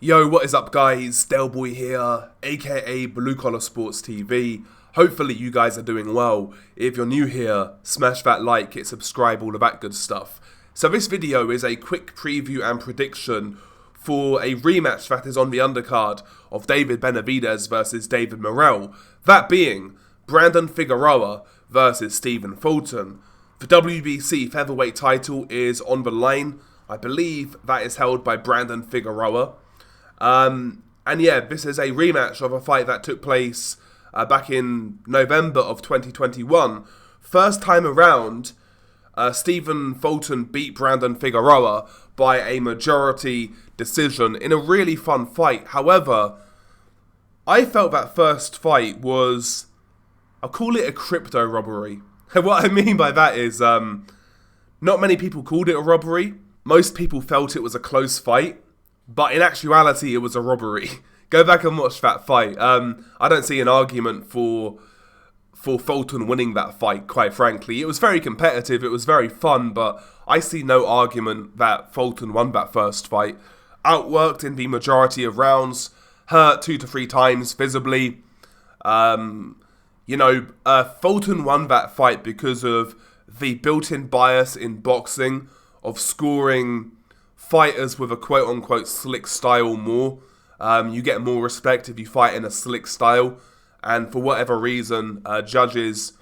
Yo, what is up guys? Delboy here, aka Blue Collar Sports TV. Hopefully you guys are doing well. If you're new here, smash that like, hit subscribe, all of that good stuff. So this video is a quick preview and prediction for a rematch that is on the undercard of David Benavidez versus David Morrell. That being Brandon Figueroa versus Stephen Fulton. The WBC featherweight title is on the line. I believe that is held by Brandon Figueroa. And yeah, this is a rematch of a fight that took place back in November of 2021. First time around, Stephen Fulton beat Brandon Figueroa by a majority decision in a really fun fight. However, I felt that first fight was, I'll call it a crypto robbery. What I mean by that is, not many people called it a robbery. Most people felt it was a close fight. But in actuality, it was a robbery. Go back and watch that fight. I don't see an argument for Fulton winning that fight, quite frankly. It was very competitive, it was very fun, but I see no argument that Fulton won that first fight. Outworked in the majority of rounds, hurt 2 to 3 times visibly. Fulton won that fight because of the built-in bias in boxing of scoring fighters with a quote-unquote slick style more. You get more respect if you fight in a slick style, and for whatever reason, judges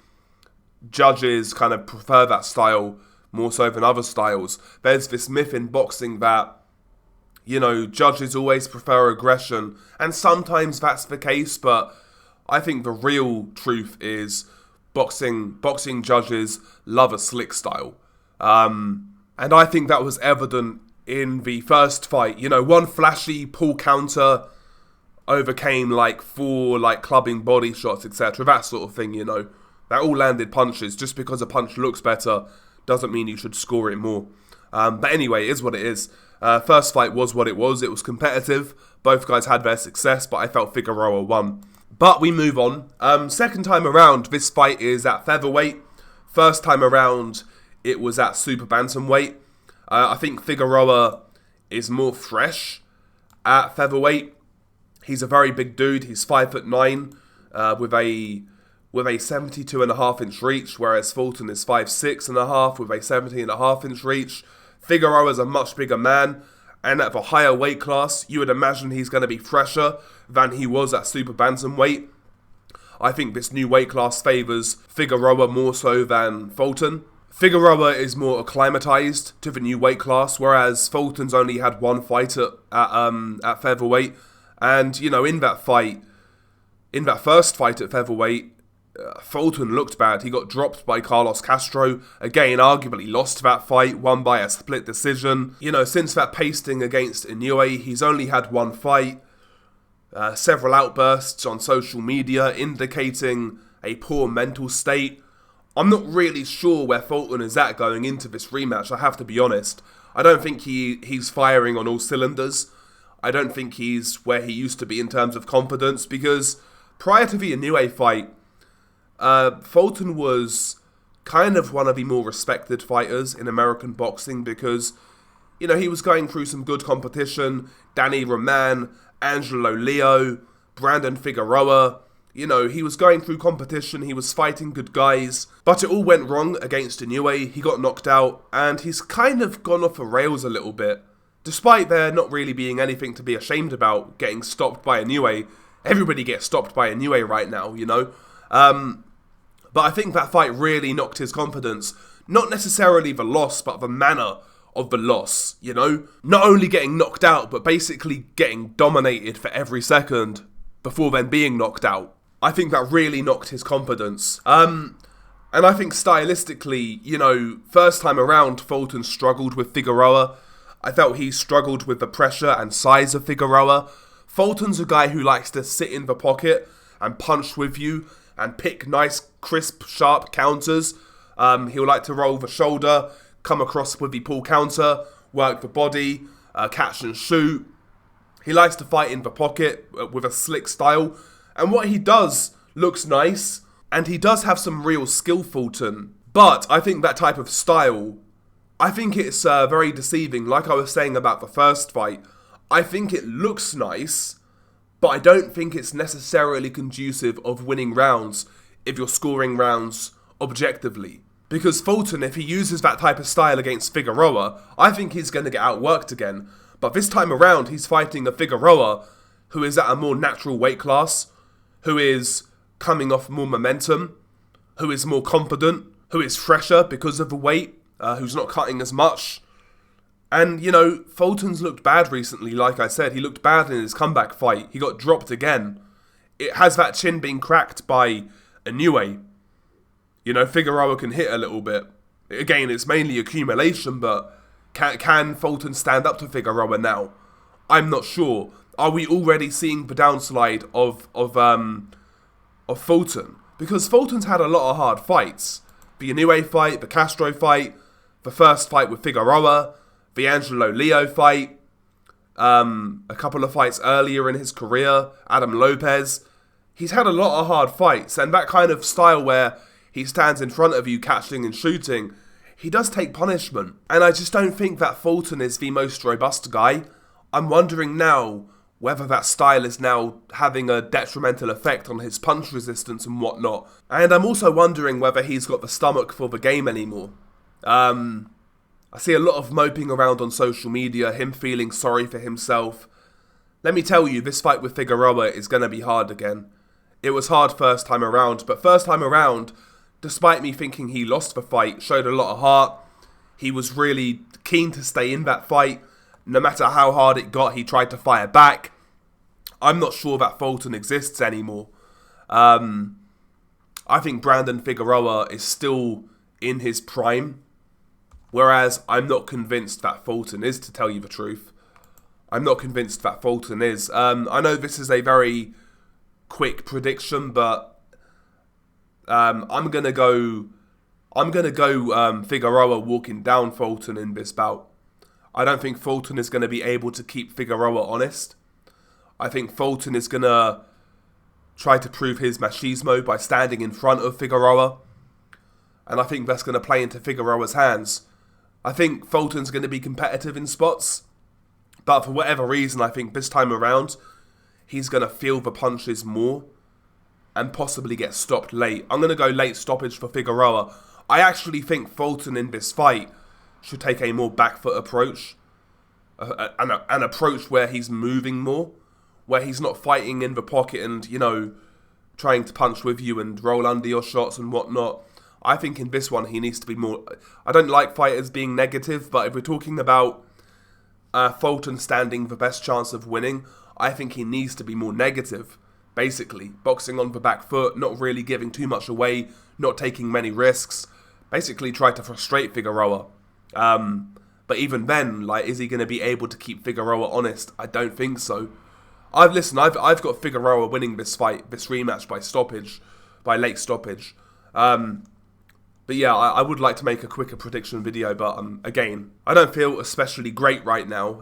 kind of prefer that style more so than other styles. There's this myth in boxing that, judges always prefer aggression, and sometimes that's the case, but I think the real truth is boxing judges love a slick style. And I think that was evident in the first fight. One flashy pull counter overcame 4 clubbing body shots, etc. That sort of thing, That all landed punches. Just because a punch looks better doesn't mean you should score it more. But anyway, it is what it is. First fight was what it was. It was competitive. Both guys had their success, but I felt Figueroa won. But we move on. Second time around, this fight is at featherweight. First time around, it was at super bantamweight. I think Figueroa is more fresh at featherweight. He's a very big dude. He's 5'9", with a 72.5-inch reach, whereas Fulton is 5'6.5" with a 70.5-inch reach. Figueroa is a much bigger man, and at the higher weight class, you would imagine he's going to be fresher than he was at super bantamweight. I think this new weight class favours Figueroa more so than Fulton. Figueroa is more acclimatized to the new weight class, whereas Fulton's only had one fight at featherweight. And, in that first fight at featherweight, Fulton looked bad. He got dropped by Carlos Castro. Again, arguably lost that fight, won by a split decision. Since that pasting against Inoue, he's only had one fight. Several outbursts on social media indicating a poor mental state. I'm not really sure where Fulton is at going into this rematch, I have to be honest. I don't think he's firing on all cylinders. I don't think he's where he used to be in terms of confidence, because prior to the Inoue fight, Fulton was kind of one of the more respected fighters in American boxing because, he was going through some good competition. Danny Roman, Angelo Leo, Brandon Figueroa. He was going through competition, he was fighting good guys, but it all went wrong against Inoue. He got knocked out, and he's kind of gone off the rails a little bit. Despite there not really being anything to be ashamed about getting stopped by Inoue. Everybody gets stopped by Inoue right now, But I think that fight really knocked his confidence. Not necessarily the loss, but the manner of the loss, Not only getting knocked out, but basically getting dominated for every second before then being knocked out. I think that really knocked his confidence. And I think stylistically, first time around, Fulton struggled with Figueroa. I felt he struggled with the pressure and size of Figueroa. Fulton's a guy who likes to sit in the pocket and punch with you and pick nice, crisp, sharp counters. He'll like to roll the shoulder, come across with the pull counter, work the body, catch and shoot. He likes to fight in the pocket with a slick style. And what he does looks nice. And he does have some real skill, Fulton. But I think that type of style, I think it's very deceiving. Like I was saying about the first fight, I think it looks nice, but I don't think it's necessarily conducive of winning rounds if you're scoring rounds objectively. Because Fulton, if he uses that type of style against Figueroa, I think he's going to get outworked again. But this time around, he's fighting a Figueroa who is at a more natural weight class, who is coming off more momentum, who is more confident, who is fresher because of the weight, who's not cutting as much. And, you know, Fulton's looked bad recently, like I said. He looked bad in his comeback fight. He got dropped again. It has that chin being cracked by Inoue. You know, Figueroa can hit a little bit. Again, it's mainly accumulation, but can Fulton stand up to Figueroa now? I'm not sure. Are we already seeing the downslide of Fulton? Because Fulton's had a lot of hard fights. The Inoue fight, the Castro fight, the first fight with Figueroa, the Angelo Leo fight, a couple of fights earlier in his career, Adam Lopez. He's had a lot of hard fights, and that kind of style where he stands in front of you catching and shooting, he does take punishment. And I just don't think that Fulton is the most robust guy. I'm wondering now whether that style is now having a detrimental effect on his punch resistance and whatnot. And I'm also wondering whether he's got the stomach for the game anymore. I see a lot of moping around on social media, him feeling sorry for himself. Let me tell you, this fight with Figueroa is going to be hard again. It was hard first time around, but first time around, despite me thinking he lost the fight, showed a lot of heart. He was really keen to stay in that fight. No matter how hard it got, he tried to fire back. I'm not sure that Fulton exists anymore. I think Brandon Figueroa is still in his prime. Whereas I'm not convinced that Fulton is, to tell you the truth. I'm not convinced that Fulton is. I know this is a very quick prediction, but I'm gonna go Figueroa walking down Fulton in this bout. I don't think Fulton is going to be able to keep Figueroa honest. I think Fulton is going to try to prove his machismo by standing in front of Figueroa. And I think that's going to play into Figueroa's hands. I think Fulton's going to be competitive in spots. But for whatever reason, I think this time around, he's going to feel the punches more and possibly get stopped late. I'm going to go late stoppage for Figueroa. I actually think Fulton in this fight should take a more back foot approach. An approach where he's moving more. Where he's not fighting in the pocket and, you know, trying to punch with you and roll under your shots and whatnot. I think in this one he needs to be more... I don't like fighters being negative, but if we're talking about Fulton standing the best chance of winning, I think he needs to be more negative. Basically, boxing on the back foot, not really giving too much away, not taking many risks. Basically try to frustrate Figueroa. But even then, like, is he going to be able to keep Figueroa honest? I don't think so. I've got Figueroa winning this fight, this rematch by late stoppage. But yeah, I would like to make a quicker prediction video, but again, I don't feel especially great right now.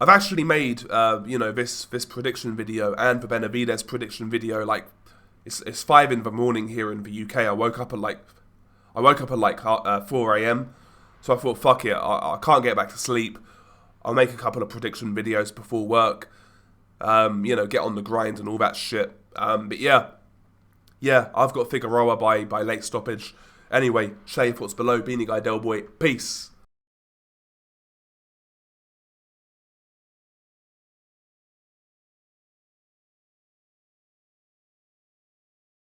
I've actually made this prediction video and the Benavidez prediction video. Like, it's 5 in the morning here in the UK. I woke up at 4 a.m. So I thought, fuck it, I can't get back to sleep. I'll make a couple of prediction videos before work. Get on the grind and all that shit. But yeah, I've got Figueroa by late stoppage. Anyway, share your thoughts below. Beanie Guy Del Boy. Peace.